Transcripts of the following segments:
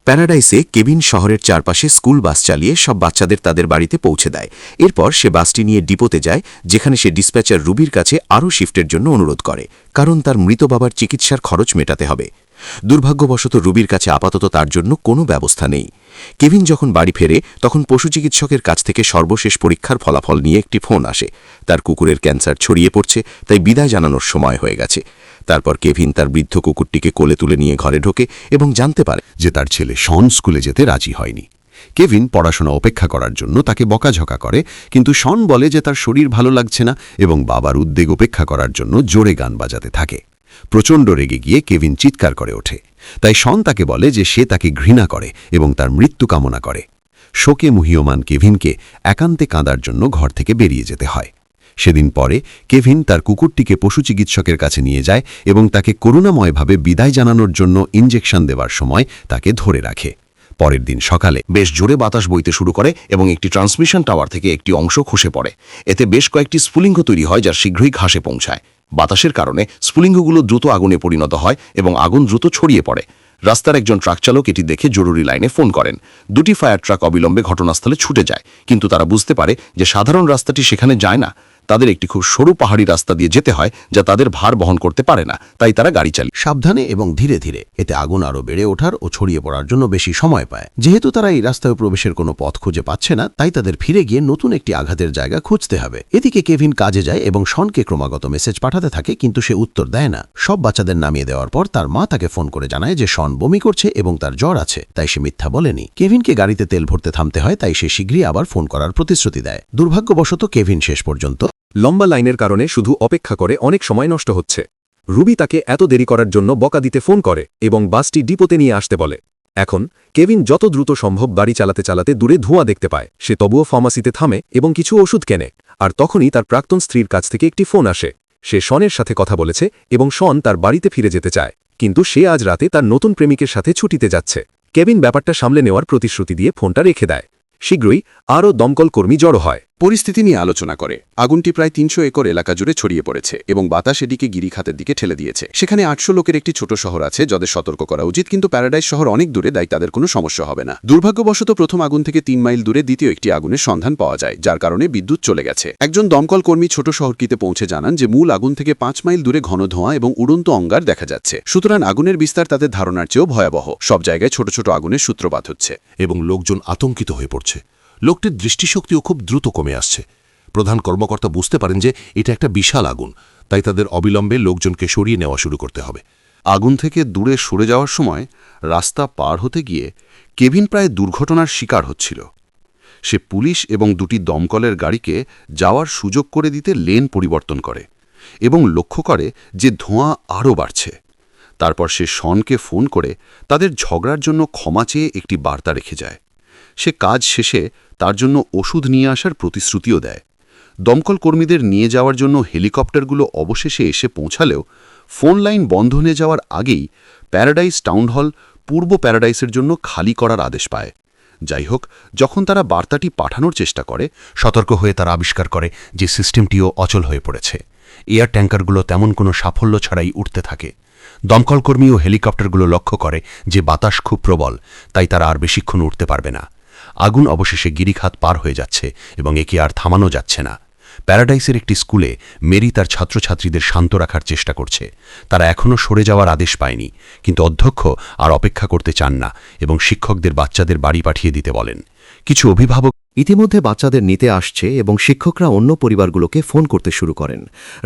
প্যারাডাইসে Kevin শহরের চারপাশে school bus চালিয়ে সব বাচ্চাদের তাদের বাড়িতে পৌঁছে দেয়। এরপর সে বাসটি নিয়ে ডিপোতে যায়, যেখানে সে ডিসপ্যাচার রুবির কাছে আরও শিফটের জন্য অনুরোধ করে, কারণ তার মৃত বাবার চিকিৎসার খরচ মেটাতে হবে। দুর্ভাগ্যবশত রুবির কাছে আপাতত তার জন্য কোনো ব্যবস্থা নেই। কেভিন যখন বাড়ি ফেরে তখন পশু চিকিৎসকের কাছ থেকে সর্বশেষ পরীক্ষার ফলাফল নিয়ে একটি ফোন আসে। তার কুকুরের ক্যান্সার ছড়িয়ে পড়ছে, তাই বিদায় জানানোর সময় হয়ে গেছে। তারপর কেভিন তার বৃদ্ধ কুকুরটিকে কোলে তুলে নিয়ে ঘরে ঢোকে এবং জানতে পারে যে তার ছেলে শন স্কুলে যেতে রাজি হয়নি। কেভিন পড়াশোনা উপেক্ষা করার জন্য তাকে বকাঝকা করে, কিন্তু শন বলে যে তার শরীর ভালো লাগছে না এবং বাবার উদ্বেগ উপেক্ষা করার জন্য জোরে গান বাজাতে থাকে। প্রচণ্ড রেগে গিয়ে কেভিন চিৎকার করে ওঠে। তাই শন তাকে বলে যে সে তাকে ঘৃণা করে এবং তার মৃত্যু কামনা করে। শোকে মুহ্যমান কেভিনকে একান্তে কাঁদার জন্য ঘর থেকে বেরিয়ে যেতে হয়। সেদিন পরে কেভিন তার কুকুরটিকে পশু চিকিৎসকের কাছে নিয়ে যায় এবং তাকে করুণাময়ভাবে বিদায় জানানোর জন্য ইনজেকশন দেওয়ার সময় তাকে ধরে রাখে। পরের দিন সকালে বেশ জোরে বাতাস বইতে শুরু করে এবং একটি ট্রান্সমিশন টাওয়ার থেকে একটি অংশ খসে পড়ে। এতে বেশ কয়েকটি স্ফুলিঙ্গ তৈরি হয়, যা শীঘ্রই ঘাসে পৌঁছায়। বাতাসের কারণে স্ফুলিঙ্গগুলো দ্রুত আগুনে পরিণত হয় এবং আগুন দ্রুত ছড়িয়ে পড়ে। রাস্তার একজন ট্রাক চালক এটি দেখে জরুরি লাইনে ফোন করেন। দুটি ফায়ার ট্রাক অবিলম্বে ঘটনাস্থলে ছুটে যায়, কিন্তু তারা বুঝতে পারে যে সাধারণ রাস্তাটি সেখানে যায় না। তাদের একটি খুব সরু পাহাড়ি রাস্তা দিয়ে যেতে হয়, যা তাদের ভার বহন করতে পারে না। তাই তারা গাড়ি চালিয়ে সাবধানে এবং ধীরে ধীরে, এতে আগুন আরও বেড়ে ওঠার ও ছড়িয়ে পড়ার জন্য বেশি সময় পায়। যেহেতু তারা এই রাস্তায় প্রবেশের কোনো পথ খুঁজে পাচ্ছে না, তাই তাদের ফিরে গিয়ে নতুন একটি আঘাতের জায়গা খুঁজতে হবে। এদিকে কেভিন কাজে যায় এবং শনকে ক্রমাগত মেসেজ পাঠাতে থাকে, কিন্তু সে উত্তর দেয় না। সব বাচ্চাদের নামিয়ে দেওয়ার পর তার মা তাকে ফোন করে জানায় যে শন বমি করছে এবং তার জ্বর আছে, তাই সে মিথ্যা বলেনি। কেভিনকে গাড়িতে তেল ভরতে থামতে হয়, তাই সে শীঘ্রই আবার ফোন করার প্রতিশ্রুতি দেয়। দুর্ভাগ্যবশত কেভিন শেষ পর্যন্ত লম্বা লাইনের কারণে শুধু অপেক্ষা করে অনেক সময় নষ্ট হচ্ছে। রুবি তাকে এত দেরি করার জন্য বকা দিতে ফোন করে এবং বাসটি ডিপোতে নিয়ে আসতে বলে। এখন কেভিন যত দ্রুত সম্ভব গাড়ি চালাতে চালাতে দূরে ধোঁয়া দেখতে পায়। সে তবুও ফার্মাসিতে থামে এবং কিছু ওষুধ কেনে। আর তখনই তার প্রাক্তন স্ত্রীর কাছ থেকে একটি ফোন আসে। সে শনের সাথে কথা বলেছে এবং শন তার বাড়িতে ফিরে যেতে চায়, কিন্তু সে আজ রাতে তার নতুন প্রেমিকের সাথে ছুটিতে যাচ্ছে। কেভিন ব্যাপারটা সামলে নেওয়ার প্রতিশ্রুতি দিয়ে ফোনটা রেখে দেয়। শীঘ্রই আরও দমকল কর্মী জড়ো হয়। পরিস্থিতি নিয়ে আলোচনা করে। আগুনটি প্রায় ৩০০ একর এলাকা জুড়ে ছড়িয়ে পড়েছে এবং বাতাস এদিকে গিরিখাতের দিকে ঠেলে দিয়েছে। সেখানে ৮০০ লোকের একটি ছোট শহর আছে, যাদের সতর্ক করা উচিত, কিন্তু প্যারাডাইস শহর অনেক দূরে, তাই তাদের কোনো সমস্যা হবে না। দুর্ভাগ্যবশত প্রথম আগুন থেকে ৩ মাইল দূরে দ্বিতীয় একটি আগুনের সন্ধান পাওয়া যায়, যার কারণে বিদ্যুৎ চলে গেছে। একজন দমকল কর্মী ছোট শহরটিতে পৌঁছে জানান যে মূল আগুন থেকে ৫ মাইল দূরে ঘন ধোঁয়া এবং উড়ন্ত অঙ্গার দেখা যাচ্ছে। সুতরাং আগুনের বিস্তার তাদের ধারণার চেয়েও ভয়াবহ। সব জায়গায় ছোট ছোট আগুনের সূত্রপাত হচ্ছে এবং লোকজন আতঙ্কিত হয়ে পড়ছে। লোকটির দৃষ্টিশক্তিও খুব দ্রুত কমে আসছে। প্রধান কর্মকর্তা বুঝতে পারেন যে এটা একটা বিশাল আগুন, তাই তাদের অবিলম্বে লোকজনকে সরিয়ে নেওয়া শুরু করতে হবে। আগুন থেকে দূরে সরে যাওয়ার সময় রাস্তা পার হতে গিয়ে কেভিন প্রায় দুর্ঘটনার শিকার হচ্ছিল। সে পুলিশ এবং দুটি দমকলের গাড়িকে যাওয়ার সুযোগ করে দিতে লেন পরিবর্তন করে এবং লক্ষ্য করে যে ধোঁয়া আরও বাড়ছে। তারপর সে শনকে ফোন করে তাদের ঝগড়ার জন্য ক্ষমা চেয়ে একটি বার্তা রেখে যায়। সে কাজ শেষে তার জন্য ওষুধ নিয়ে আসার প্রতিশ্রুতিও দেয়। দমকল কর্মীদের নিয়ে যাওয়ার জন্য হেলিকপ্টারগুলো অবশেষে এসে পৌঁছালেও ফোন লাইন বন্ধ হয়ে যাওয়ার আগেই প্যারাডাইস টাউন হল পূর্ব প্যারাডাইসের জন্য খালি করার আদেশ পায়। যাই হোক, যখন তারা বার্তাটি পাঠানোর চেষ্টা করে, সতর্ক হয়ে তারা আবিষ্কার করে যে সিস্টেমটিও অচল হয়ে পড়েছে। এয়ার ট্যাঙ্কারগুলো তেমন কোনো সাফল্য ছাড়াই উঠতে থাকে। দমকলকর্মী ও হেলিকপ্টারগুলো লক্ষ্য করে যে বাতাস খুব প্রবল, তাই তারা আর বেশিক্ষণ উঠতে পারবে না। আগুন অবশেষে গিরিখাত পার হয়ে যাচ্ছে এবং একে আর থামানো যাচ্ছে না। প্যারাডাইসের একটি স্কুলে মেরি তার ছাত্রছাত্রীদের শান্ত রাখার চেষ্টা করছে। তারা এখনও সরে যাওয়ার আদেশ পায়নি, কিন্তু অধ্যক্ষ আর অপেক্ষা করতে চান না এবং শিক্ষকদের বাচ্চাদের বাড়ি পাঠিয়ে দিতে বলেন। কিছু অভিভাবক ইতিমধ্যে বাচ্চাদের নিতে আসছে এবং শিক্ষকরা অন্য পরিবারগুলোকে ফোন করতে শুরু করেন।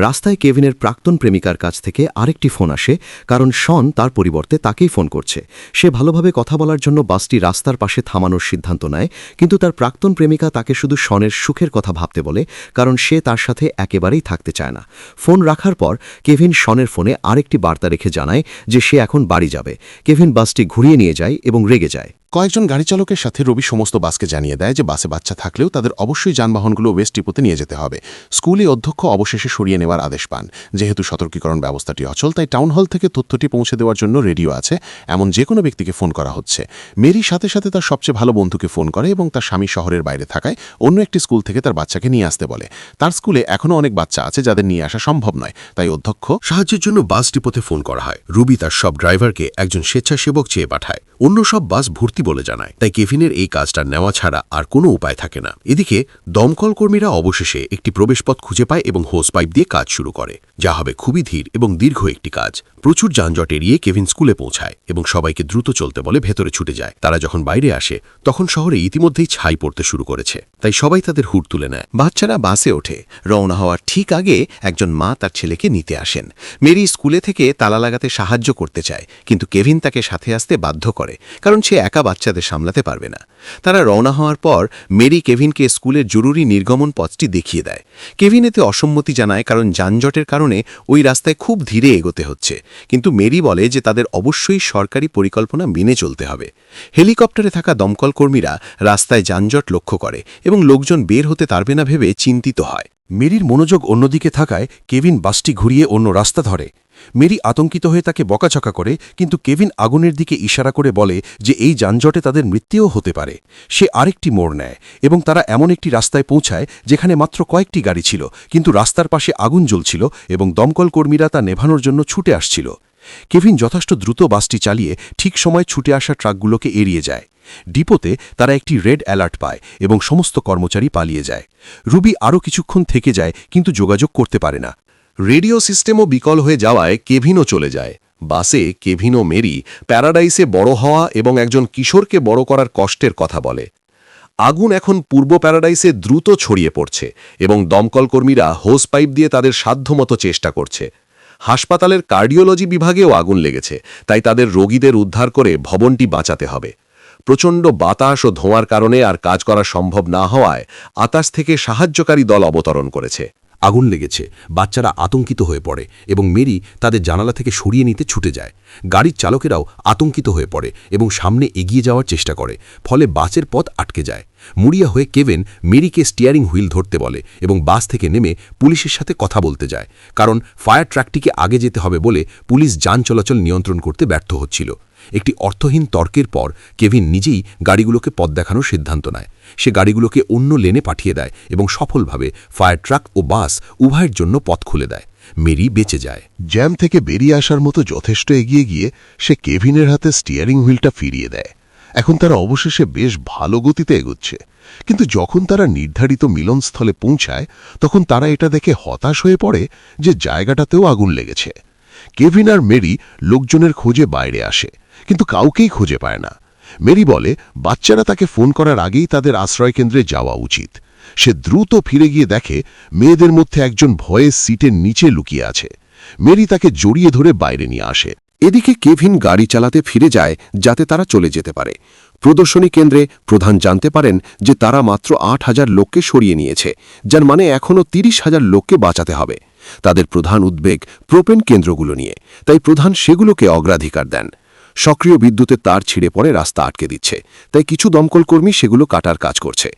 রাস্তায় কেভিনের প্রাক্তন প্রেমিকার কাছ থেকে আরেকটি ফোন আসে, কারণ শন তার পরিবর্তে তাকেই ফোন করছে। সে ভালোভাবে কথা বলার জন্য বাসটি রাস্তার পাশে থামানোর সিদ্ধান্ত নেয়, কিন্তু তার প্রাক্তন প্রেমিকা তাকে শুধু শনের সুখের কথা ভাবতে বলে, কারণ সে তার সাথে একেবারেই থাকতে চায় না। ফোন রাখার পর কেভিন শনের ফোনে আরেকটি বার্তা রেখে জানায় যে সে এখন বাড়ি যাবে। কেভিন বাসটি ঘুরিয়ে নিয়ে যায় এবং রেগে যায়। কয়েকজন গাড়ি চালকের সাথে রবি সমস্ত বাসকে জানিয়ে দেয় যে বাসে বাচ্চা থাকলেও তাদের অবশ্যই যানবাহনগুলো ওয়েস্ট ডিপোতে নিয়ে যেতে হবে। স্কুলে অধ্যক্ষ অবশেষে সরিয়ে নেওয়ার আদেশ পান। যেহেতু সতর্কীকরণ ব্যবস্থাটি অচল, তাই টাউন হল থেকে তথ্যটি পৌঁছে দেওয়ার জন্য রেডিও আছে এমন যে কোনো ব্যক্তিকে ফোন করা হচ্ছে। মেরি সাথে সাথে তার সবচেয়ে ভালো বন্ধুকে ফোন করে এবং তার স্বামী শহরের বাইরে থাকায় অন্য একটি স্কুল থেকে তার বাচ্চাকে নিয়ে আসতে বলে। তার স্কুলে এখনও অনেক বাচ্চা আছে যাদের নিয়ে আসা সম্ভব নয়, তাই অধ্যক্ষ সাহায্যের জন্য বাস ডিপোতে ফোন করা হয়। রুবি তার সব ড্রাইভারকে একজন স্বেচ্ছাসেবক চেয়ে পাঠায়। অন্য সব বাস ভর্তি বলে জানায়, তাই কেভিনের এই কাজটা নেওয়া ছাড়া আর কোনো উপায় থাকে না। এদিকে দমকল কর্মীরা অবশেষে একটি প্রবেশপথ খুঁজে পায় এবং হোস পাইপ দিয়ে কাজ শুরু করে, যা হবে খুবই ধীর এবং দীর্ঘ একটি কাজ। প্রচুর যানজট এড়িয়ে কেভিন স্কুলে পৌঁছায় এবং সবাইকে দ্রুত চলতে বলে ভেতরে ছুটে যায়। তারা যখন বাইরে আসে তখন শহরে ইতিমধ্যেই ছাই পড়তে শুরু করেছে, তাই সবাই তাদের হুড তুলে নেয়। বাচ্চারা বাসে ওঠে। রওনা হওয়ার ঠিক আগে একজন মা তার ছেলেকে নিতে আসেন। মেরি স্কুলে থেকে তালা লাগাতে সাহায্য করতে চায়, কিন্তু কেভিন তাকে সাথে আসতে বাধ্য করে, কারণ সে একা বাচ্চাদের সামলাতে পারবে না। তারা রওনা হওয়ার পর মেরি কেভিনকে স্কুলের জরুরি নির্গমন পথটি দেখিয়ে দেয়। কেভিন এতে অসম্মতি জানায়, কারণ যানজটের কারণে ওই রাস্তায় খুব ধীরে এগোতে হচ্ছে। কিন্তু মেরি বলে যে তাদের অবশ্যই সরকারি পরিকল্পনা মেনে চলতে হবে। হেলিকপ্টারে থাকা দমকল কর্মীরা রাস্তায় যানজট লক্ষ্য করে এবং লোকজন বের হতে পারবে না ভেবে চিন্তিত হয়। মেরির মনোযোগ অন্যদিকে থাকায় কেভিন বাসটি ঘুরিয়ে অন্য রাস্তা ধরে। মেরি আতঙ্কিত হয়ে তাকে বকাঝকা করে, কিন্তু কেভিন আগুনের দিকে ইশারা করে বলে যে এই যানজটে তাদের মৃত্যুও হতে পারে। সে আরেকটি মোড় নেয় এবং তারা এমন একটি রাস্তায় পৌঁছায় যেখানে মাত্র কয়েকটি গাড়ি ছিল, কিন্তু রাস্তার পাশে আগুন জ্বলছিল এবং দমকল কর্মীরা তা নেভানোর জন্য ছুটে আসছিল। কেভিন যথেষ্ট দ্রুত বাসটি চালিয়ে ঠিক সময় ছুটে আসা ট্রাকগুলোকে এড়িয়ে যায়। ডিপোতে তারা একটি রেড অ্যালার্ট পায় এবং সমস্ত কর্মচারী পালিয়ে যায়। রুবি আরও কিছুক্ষণ থেকে যায়, কিন্তু যোগাযোগ করতে পারে না। রেডিও সিস্টেমও বিকল হয়ে যাওয়ায় কেভিনও চলে যায়। বাসে কেভিন ও মেরি প্যারাডাইসে বড় হওয়া এবং একজন কিশোরকে বড় করার কষ্টের কথা বলে। আগুন এখন পূর্ব প্যারাডাইসে দ্রুত ছড়িয়ে পড়ছে এবং দমকল কর্মীরা হোস পাইপ দিয়ে তাদের সাধ্যমতো চেষ্টা করছে। হাসপাতালের কার্ডিওলজি বিভাগেও আগুন লেগেছে, তাই তাদের রোগীদের উদ্ধার করে ভবনটি বাঁচাতে হবে। প্রচণ্ড বাতাস ও ধোঁয়ার কারণে আর কাজ করা সম্ভব না হওয়ায় আকাশ থেকে সাহায্যকারী দল অবতরণ করেছে। আগুন লেগেছে, বাচ্চারা আতঙ্কিত হয়ে পড়ে এবং মেরি তাদের জানালা থেকে সরিয়ে নিতে ছুটে যায়। গাড়ির চালকেরাও আতঙ্কিত হয়ে পড়ে এবং সামনে এগিয়ে যাওয়ার চেষ্টা করে, ফলে বাসের পথ আটকে যায়। মুড়িয়া হয়ে কেভিন মেরিকে স্টিয়ারিং হুইল ধরতে বলে এবং বাস থেকে নেমে পুলিশের সাথে কথা বলতে যায়, কারণ ফায়ার ট্রাকটিকে আগে যেতে হবে বলে পুলিশ যান চলাচল নিয়ন্ত্রণ করতে ব্যর্থ হচ্ছিল। একটি অর্থহীন তর্কের পর কেভিন নিজেই গাড়িগুলোকে পথ দেখানোর সিদ্ধান্ত নেয়। সে গাড়িগুলোকে অন্য লেনে পাঠিয়ে দেয় এবং সফলভাবে ফায়ার ট্রাক ও বাস উভয়ের জন্য পথ খুলে দেয়। মেরি বেঁচে যায়। জ্যাম থেকে বেরিয়ে আসার মতো যথেষ্ট এগিয়ে গিয়ে সে কেভিনের হাতে স্টিয়ারিং হুইলটা ফিরিয়ে দেয়। এখন তারা অবশেষে বেশ ভালো গতিতে এগোচ্ছে, কিন্তু যখন তারা নির্ধারিত মিলনস্থলে পৌঁছায় তখন তারা এটা দেখে হতাশ হয়ে পড়ে যে জায়গাটাতেও আগুন লেগেছে। কেভিন আর মেরি লোকজনের খোঁজে বাইরে আসে, কিন্তু কাউকেই খুঁজে পায় না। মেরি বলে বাচ্চারা তাকে ফোন করার আগেই তাদের আশ্রয়কেন্দ্রে যাওয়া উচিত। সে দ্রুত ফিরে গিয়ে দেখে মেয়েদের মধ্যে একজন ভয়ে সিটের নিচে লুকিয়ে আছে। মেরি তাকে জড়িয়ে ধরে বাইরে নিয়ে আসে। এদিকে কেভিন গাড়ি চালাতে ফিরে যায় যাতে তারা চলে যেতে পারে। প্রদর্শনী কেন্দ্রে প্রধান জানতে পারেন যে তারা মাত্র ৮,০০০ লোককে সরিয়ে নিয়েছে, যার মানে এখনও ৩০,০০০ লোককে বাঁচাতে হবে। তাদের প্রধান উদ্বেগ প্রোপেন কেন্দ্রগুলো নিয়ে, তাই প্রধান সেগুলোকে অগ্রাধিকার দেন। সক্রিয় বিদ্যুতের তার ছিঁড়ে পড়ে রাস্তা আটকে দিচ্ছে, তাই কিছু দমকল কর্মী সেগুলো কাটার কাজ করছে।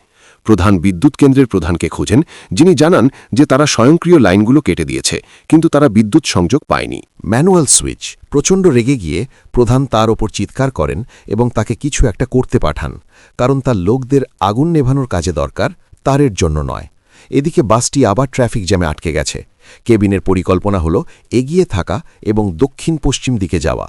প্রধান বিদ্যুৎ কেন্দ্রের প্রধানকে খোঁজেন, যিনি জানান যে তারা স্বয়ংক্রিয় লাইনগুলো কেটে দিয়েছে, কিন্তু তারা বিদ্যুৎ সংযোগ পায়নি। Manual switch. প্রচণ্ড রেগে গিয়ে প্রধান তার ওপর চিৎকার করেন এবং তাকে কিছু একটা করতে পাঠান, কারণ তার লোকদের আগুন নেভানোর কাজে দরকার, তারের জন্য নয়। এদিকে বাসটি আবার ট্রাফিক জ্যামে আটকে গেছে। কেভিনের পরিকল্পনা হল এগিয়ে থাকা এবং দক্ষিণ পশ্চিম দিকে যাওয়া,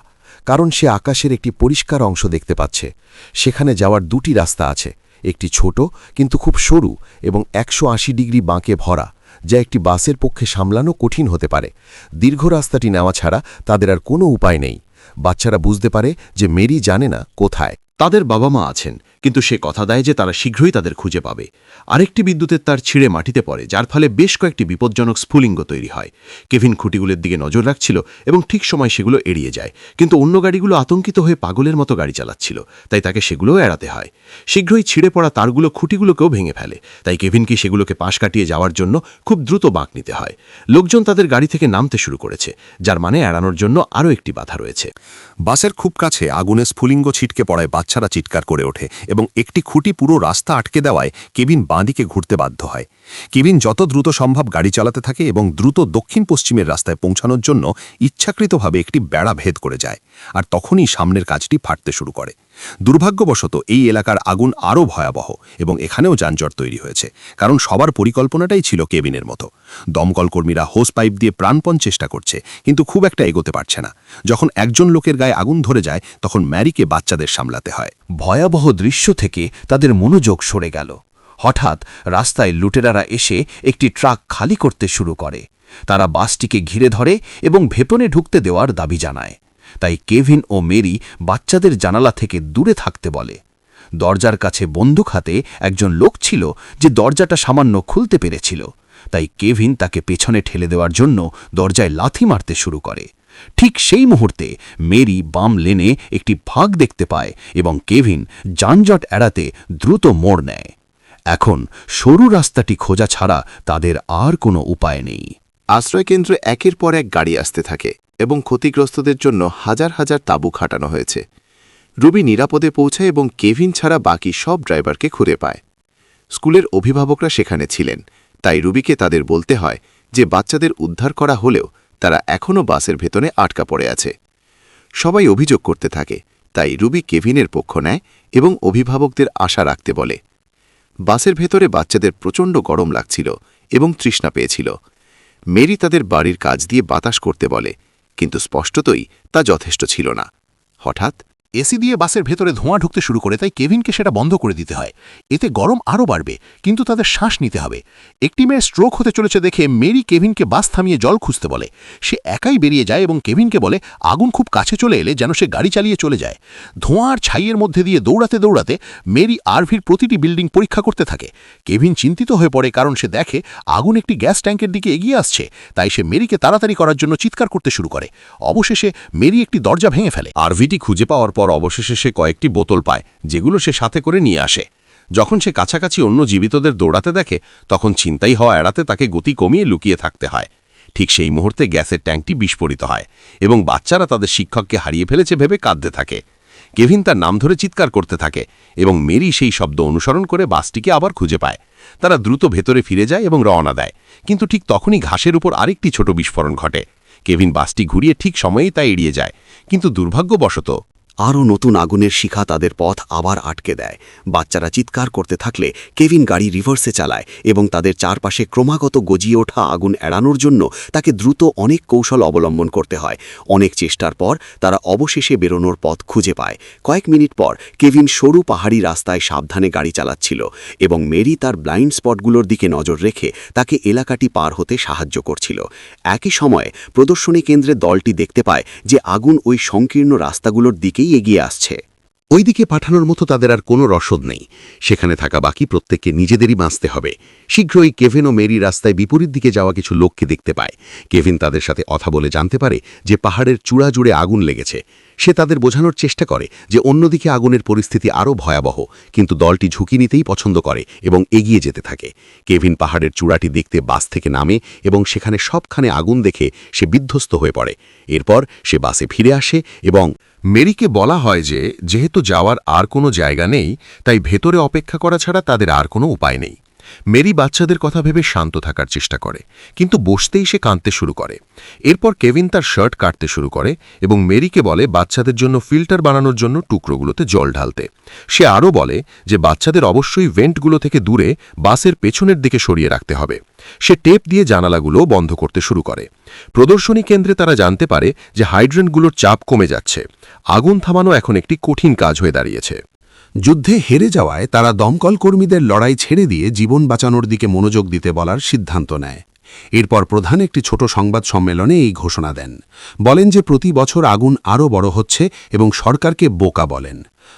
কারণ সে আকাশের একটি পরিষ্কার অংশ দেখতে পাচ্ছে। সেখানে যাওয়ার দুটি রাস্তা আছে, একটি ছোট কিন্তু খুব সরু এবং ১৮০ ডিগ্রি বাঁকে ভরা, যা একটি বাসের পক্ষে সামলানো কঠিন হতে পারে। দীর্ঘ রাস্তাটি নেওয়া ছাড়া তাদের আর কোনো উপায় নেই। বাচ্চারা বুঝতে পারে যে মেরি জানে না কোথায়। তাদের বাবা মা আছেন, কিন্তু সে কথা দেয় যে তারা শীঘ্রই তাদের খুঁজে পাবে। আরেকটি বিদ্যুতের তার ছিঁড়ে মাটিতে পড়ে, যার ফলে বেশ কয়েকটি বিপজ্জনক স্ফুলিঙ্গ তৈরি হয়। কেভিন খুঁটিগুলোর দিকে নজর রাখছিল এবং ঠিক সময় সেগুলো এড়িয়ে যায়, কিন্তু অন্য গাড়িগুলো আতঙ্কিত হয়ে পাগলের মতো গাড়ি চালাচ্ছিল, তাই তাকে সেগুলোও এড়াতে হয়। শীঘ্রই ছিঁড়ে পড়া তারগুলো খুঁটিগুলোকেও ভেঙে ফেলে, তাই কেভিনকে সেগুলোকে পাশ কাটিয়ে যাওয়ার জন্য খুব দ্রুত বাঁক নিতে হয়। লোকজন তাদের গাড়ি থেকে নামতে শুরু করেছে, যার মানে এড়ানোর জন্য আরও একটি বাধা রয়েছে। বাসের খুব কাছে আগুনে স্ফুলিঙ্গ ছিটকে পড়ায় বাচ্চা বাচ্চারা চিৎকার করে ওঠে এবং একটি খুঁটি পুরো রাস্তা আটকে দেওয়ায় কেভিন বাঁদিকে ঘুরতে বাধ্য হয়। কেভিন যত দ্রুত সম্ভব গাড়ি চালাতে থাকে এবং দ্রুত দক্ষিণ পশ্চিমের রাস্তায় পৌঁছানোর জন্য ইচ্ছাকৃতভাবে একটি বেড়া ভেদ করে যায়, আর তখনই সামনের কাজটি ফাটতে শুরু করে। দুর্ভাগ্যবশত এই এলাকার আগুন আরও ভয়াবহ এবং এখানেও যানজট তৈরি হয়েছে, কারণ সবার পরিকল্পনাটাই ছিল কেভিনের মতো। দমকল কর্মীরা হোস পাইপ দিয়ে প্রাণপণ চেষ্টা করছে, কিন্তু খুব একটা এগোতে পারছে না। যখন একজন লোকের গায়ে আগুন ধরে যায় তখন ম্যারিকে বাচ্চাদের সামলাতে হয়। ভয়াবহ দৃশ্য থেকে তাদের মনোযোগ সরে গেল। হঠাৎ রাস্তায় লুটেরারা এসে একটি ট্রাক খালি করতে শুরু করে। তারা বাসটিকে ঘিরে ধরে এবং ভেতরে ঢুকতে দেওয়ার দাবি জানায়। তাই কেভিন ও মেরি বাচ্চাদের জানালা থেকে দূরে থাকতে বলে। দরজার কাছে বন্দুক হাতে একজন লোক ছিল যে দরজাটা সামান্য খুলতে পেরেছিল, তাই কেভিন তাকে পেছনে ঠেলে দেওয়ার জন্য দরজায় লাথি মারতে শুরু করে। ঠিক সেই মুহূর্তে মেরি বাম লেনে একটি ফাঁক দেখতে পায় এবং কেভিন যানজট এড়াতে দ্রুত মোড় নেয়। এখন সরু রাস্তাটি খোঁজা ছাড়া তাদের আর কোনো উপায় নেই। আশ্রয়কেন্দ্রে একের পর এক গাড়ি আসতে থাকে এবং ক্ষতিগ্রস্তদের জন্য হাজার হাজার তাঁবু খাটানো হয়েছে। রুবি নিরাপদে পৌঁছায় এবং কেভিন ছাড়া বাকি সব ড্রাইভারকে খুঁজে পায়। স্কুলের অভিভাবকরা সেখানে ছিলেন, তাই রুবিকে তাদের বলতে হয় যে বাচ্চাদের উদ্ধার করা হলেও তারা এখনও বাসের ভেতরে আটকা পড়ে আছে। সবাই অভিযোগ করতে থাকে, তাই রুবি কেভিনের পক্ষ নেয় এবং অভিভাবকদের আশা রাখতে বলে। বাসের ভেতরে বাচ্চাদের প্রচণ্ড গরম লাগছিল এবং তৃষ্ণা পেয়েছিল। মেরি তাদের বাড়ির কাজ দিয়ে বাতাস করতে বলে, কিন্তু স্পষ্টতই তা যথেষ্ট ছিল না। হঠাৎ এসি দিয়ে বাসের ভেতরে ধোঁয়া ঢুকতে শুরু করে, তাই কেভিনকে সেটা বন্ধ করে দিতে হয়। এতে গরম আরও বাড়বে, কিন্তু তাদের শ্বাস নিতে হবে। একটি মেয়ের স্ট্রোক হতে চলেছে দেখে মেরি কেভিনকে বাস থামিয়ে জল খুঁজতে বলে। সে একাই বেরিয়ে যায় এবং কেভিনকে বলে আগুন খুব কাছে চলে এলে যেন সে গাড়ি চালিয়ে চলে যায়। ধোঁয়া আর ছাইয়ের মধ্যে দিয়ে দৌড়াতে দৌড়াতে মেরি আরভির প্রতিটি বিল্ডিং পরীক্ষা করতে থাকে। কেভিন চিন্তিত হয়ে পড়ে, কারণ সে দেখে আগুন একটি গ্যাস ট্যাঙ্কের দিকে এগিয়ে আসছে। তাই সে মেরিকে তাড়াতাড়ি করার জন্য চিৎকার করতে শুরু করে। অবশেষে মেরি একটি দরজা ভেঙে ফেলে। আরভিটি খুঁজে পাওয়ার পর অবশেষে সে কয়েকটি বোতল পায়, যেগুলো সে সাথে করে নিয়ে আসে। যখন সে কাছাকাছি অন্য জীবিতদের দৌড়াতে দেখে তখন ছিনতাই হওয়া এড়াতে তাকে গতি কমিয়ে লুকিয়ে থাকতে হয়। ঠিক সেই মুহূর্তে গ্যাসের ট্যাঙ্কটি বিস্ফোরিত হয় এবং বাচ্চারা তাদের শিক্ষককে হারিয়ে ফেলেছে ভেবে কাঁদতে থাকে। কেভিন তার নাম ধরে চিৎকার করতে থাকে এবং মেরি সেই শব্দ অনুসরণ করে বাসটিকে আবার খুঁজে পায়। তারা দ্রুত ভেতরে ফিরে যায় এবং রওনা দেয়, কিন্তু ঠিক তখনই ঘাসের উপর আরেকটি ছোট বিস্ফোরণ ঘটে। কেভিন বাসটি ঘুরিয়ে ঠিক সময়েই তা এড়িয়ে যায়, কিন্তু দুর্ভাগ্যবশত আরও নতুন আগুনের শিখা তাদের পথ আবার আটকে দেয়। বাচ্চারা চিৎকার করতে থাকলে কেভিন গাড়ি রিভার্সে চালায় এবং তাদের চারপাশে ক্রমাগত গজিয়ে ওঠা আগুন এড়ানোর জন্য তাকে দ্রুত অনেক কৌশল অবলম্বন করতে হয়। অনেক চেষ্টার পর তারা অবশেষে বেরোনোর পথ খুঁজে পায়। কয়েক মিনিট পর কেভিন সরু পাহাড়ি রাস্তায় সাবধানে গাড়ি চালাচ্ছিল এবং মেরি তার ব্লাইন্ড স্পটগুলোর দিকে নজর রেখে তাকে এলাকাটি পার হতে সাহায্য করছিল। একই সময়ে প্রদর্শনী কেন্দ্রে দলটি দেখতে পায় যে আগুন ওই সংকীর্ণ রাস্তাগুলোর দিকে এগিয়ে আসছে। ওইদিকে পাঠানোর মতো তাদের আর কোনো রসদ নেই। সেখানে থাকা বাকি প্রত্যেককে নিজেদেরই বাঁচতে হবে। শীঘ্রই কেভিন ও মেরি রাস্তায় বিপরীত দিকে যাওয়া কিছু লোককে দেখতে পায়। কেভিন তাদের সাথে কথা বলে জানতে পারে যে পাহাড়ের চূড়া জুড়ে আগুন লেগেছে। সে তাদের বোঝানোর চেষ্টা করে যে অন্যদিকে আগুনের পরিস্থিতি আরও ভয়াবহ, কিন্তু দলটি ঝুঁকি নিতেই পছন্দ করে এবং এগিয়ে যেতে থাকে। কেভিন পাহাড়ের চূড়াটি দেখতে বাস থেকে নামে এবং সেখানে সবখানে আগুন দেখে সে বিধ্বস্ত হয়ে পড়ে। এরপর সে বাসে ফিরে আসে এবং মেরিকে বলা হয় যে যেহেতু যাওয়ার আর কোনো জায়গা নেই, তাই ভেতরে অপেক্ষা করা ছাড়া তাদের আর কোনো উপায় নেই। মেরি বাচ্চাদের কথা ভেবে শান্ত থাকার চেষ্টা করে, কিন্তু বসতেই সে কাঁদতে শুরু করে। এরপর কেভিন তার শার্ট কাটতে শুরু করে এবং মেরিকে বলে বাচ্চাদের জন্য ফিল্টার বানানোর জন্য টুকরোগুলোতে জল ঢালতে। সে আরও বলে যে বাচ্চাদের অবশ্যই ভেন্টগুলো থেকে দূরে বাসের পেছনের দিকে সরিয়ে রাখতে হবে। সে টেপ দিয়ে জানালাগুলো বন্ধ করতে শুরু করে। প্রদর্শনী কেন্দ্রে তারা জানতে পারে যে হাইড্রেন্টগুলোর চাপ কমে যাচ্ছে। আগুন থামানো এখন একটি কঠিন কাজ হয়ে দাঁড়িয়েছে। যুদ্ধে হেরে যাওয়ায় তারা দমকল কর্মীদের লড়াই ছেড়ে দিয়ে জীবন বাঁচানোর দিকে মনোযোগ দিতে বলার সিদ্ধান্ত নেয়। এরপর প্রধান একটি ছোট সংবাদ সম্মেলনে এই ঘোষণা দেন। বলেন যে প্রতি বছর আগুন আরও বড় হচ্ছে এবং সরকারকে বোকা বলেন।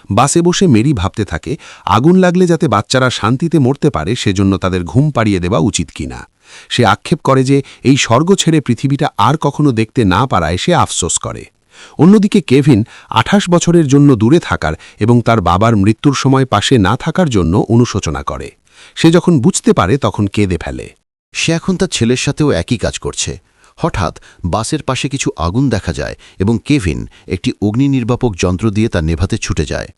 বাসে বসে মেরি ভাবতে থাকে আগুন লাগলে যাতে বাচ্চারা শান্তিতে মরতে পারে সেজন্য তাদের ঘুম পাড়িয়ে দেওয়া উচিত কিনা। সে আক্ষেপ করে যে এই স্বর্গ ছেড়ে পৃথিবীটা আর কখনো দেখতে না পারায় সে আফসোস করে। অন্যদিকে কেভিন 28 বছরের জন্য দূরে থাকার এবং তার বাবার মৃত্যুর সময় পাশে না থাকার জন্য অনুশোচনা করে। সে যখন বুঝতে পারে তখন কেঁদে ফেলে। সে এখন তার ছেলের সাথেও একই কাজ করছে। হঠাৎ বাসের পাশে কিছু আগুন দেখা যায় এবং কেভিন একটি অগ্নি নির্বাপক যন্ত্র দিয়ে তা নেভাতে ছুটে যায়।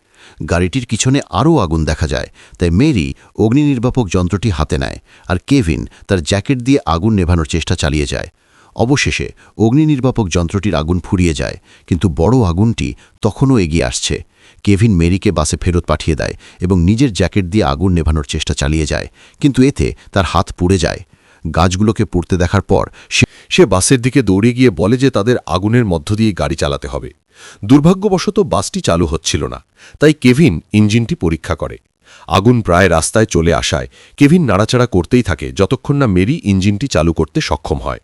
গাড়িটির পিছনে আরও আগুন দেখা যায়, তাই মেরি অগ্নি নির্বাপক যন্ত্রটি হাতে নেয় আর কেভিন তার জ্যাকেট দিয়ে আগুন নেভানোর চেষ্টা চালিয়ে যায়। অবশেষে অগ্নি নির্বাপক যন্ত্রটির আগুন ফুরিয়ে যায়, কিন্তু বড় আগুনটি তখনও এগিয়ে আসছে। কেভিন মেরিকে বাসে ফেরত পাঠিয়ে দেয় এবং নিজের জ্যাকেট দিয়ে আগুন নেভানোর চেষ্টা চালিয়ে যায়, কিন্তু এতে তার হাত পুড়ে যায়। গাছগুলোকে পুড়তে দেখার পর সে বাসের দিকে দৌড়ে গিয়ে বলে যে তাদের আগুনের মধ্য দিয়ে গাড়ি চালাতে হবে। দুর্ভাগ্যবশত বাসটি চালু হচ্ছিল না, তাই কেভিন ইঞ্জিনটি পরীক্ষা করে। আগুন প্রায় রাস্তায় চলে আসায় কেভিন নাড়াচাড়া করতেই থাকে যতক্ষণ না মেরি ইঞ্জিনটি চালু করতে সক্ষম হয়।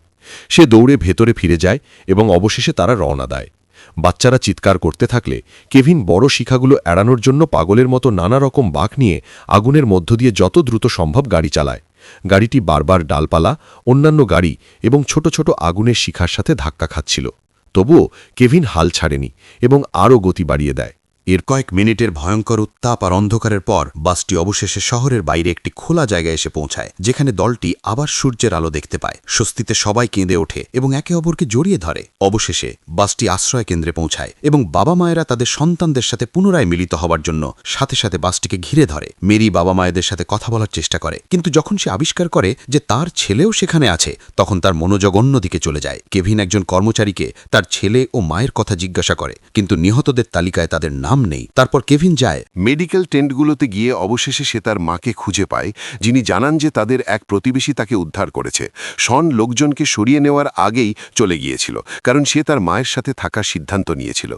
সে দৌড়ে ভেতরে ফিরে যায় এবং অবশেষে তারা রওনা দেয়। বাচ্চারা চিৎকার করতে থাকলে কেভিন বড় শিখাগুলো এড়ানোর জন্য পাগলের মতো নানা রকম বাঁক নিয়ে আগুনের মধ্য দিয়ে যত দ্রুত সম্ভব গাড়ি চালায়। গাড়িটি বারবার ডালপালা, অন্যান্য গাড়ি এবং ছোট ছোট আগুনের শিখার সাথে ধাক্কা খাচ্ছিল। তবুও কেভিন হাল ছাড়েনি এবং আরও গতি বাড়িয়ে দেয়। এর কয়েক মিনিটের ভয়ঙ্কর উত্তাপ আর অন্ধকারের পর বাসটি অবশেষে শহরের বাইরে একটি খোলা জায়গায় এসে পৌঁছায়, যেখানে দলটি আবার সূর্যের আলো দেখতে পায়। স্বস্তিতে সবাই কেঁদে ওঠে এবং একে অপরকে জড়িয়ে ধরে। অবশেষে বাসটি আশ্রয় কেন্দ্রে পৌঁছায় এবং বাবা মায়েরা তাদের সন্তানদের সাথে পুনরায় মিলিত হবার জন্য সাথে সাথে বাসটিকে ঘিরে ধরে। মেরি বাবা মায়েদের সাথে কথা বলার চেষ্টা করে, কিন্তু যখন সে আবিষ্কার করে যে তার ছেলেও সেখানে আছে, তখন তার মনোযোগ অন্যদিকে চলে যায়। কেভিন একজন কর্মচারীকে তার ছেলে ও মায়ের কথা জিজ্ঞাসা করে, কিন্তু নিহতদের তালিকায় তাদের নাম নেই। তারপর কেভিন যায় মেডিকেল টেন্টগুলোতে গিয়ে অবশেষে সে তার মাকে খুঁজে পায়, যিনি জানান যে তাদের এক প্রতিবেশী তাকে উদ্ধার করেছে। শন লোকজনকে সরিয়ে নেওয়ার আগেই চলে গিয়েছিল, কারণ সে তার মায়ের সাথে থাকার সিদ্ধান্ত নিয়েছিল।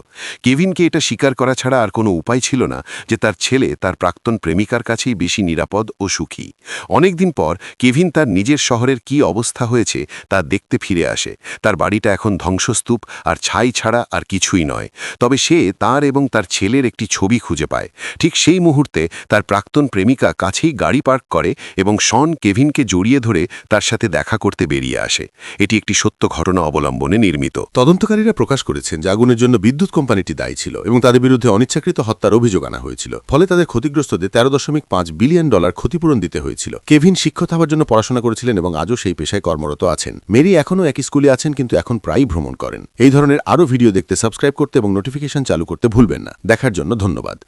কেভিনকে এটা স্বীকার করা ছাড়া আর কোনো উপায় ছিল না যে তার ছেলে তার প্রাক্তন প্রেমিকার কাছেই বেশি নিরাপদ ও সুখী। অনেকদিন পর কেভিন তার নিজের শহরের কি অবস্থা হয়েছে তা দেখতে ফিরে আসে। তার বাড়িটা এখন ধ্বংসস্তূপ আর ছাই ছাড়া আর কিছুই নয়। তবে সে তার এবং তার ছেলের একটি ছবি খুঁজে পায়। ঠিক সেই মুহূর্তে তার প্রাক্তন প্রেমিকা কাছেই গাড়ি পার্ক করে এবং শন কেভিনকে জড়িয়ে ধরে তার সাথে দেখা করতে বেরিয়ে আসে। এটি একটি সত্য ঘটনা অবলম্বনে নির্মিত। তদন্তকারীরা প্রকাশ করেছেন যে আগুনের জন্য বিদ্যুৎ কোম্পানিটি দায়ী ছিল এবং তাদের বিরুদ্ধে অনিচ্ছাকৃত হত্যার অভিযোগ আনা হয়েছিল। ফলে তাদের ক্ষতিগ্রস্তদের $13.5 বিলিয়ন ক্ষতিপূরণ দিতে হয়েছিল। কেভিন শিক্ষক হওয়ার জন্য পড়াশোনা করেছিলেন এবং আজও সেই পেশায় কর্মরত আছেন। মেরি এখনও একই স্কুলে আছেন, কিন্তু এখন প্রায়ই ভ্রমণ করেন। এই ধরনের আরও ভিডিও দেখতে সাবস্ক্রাইব করতে এবং নোটিফিকেশন চালু করতে ভুলবেন না। দেখার জন্য ধন্যবাদ।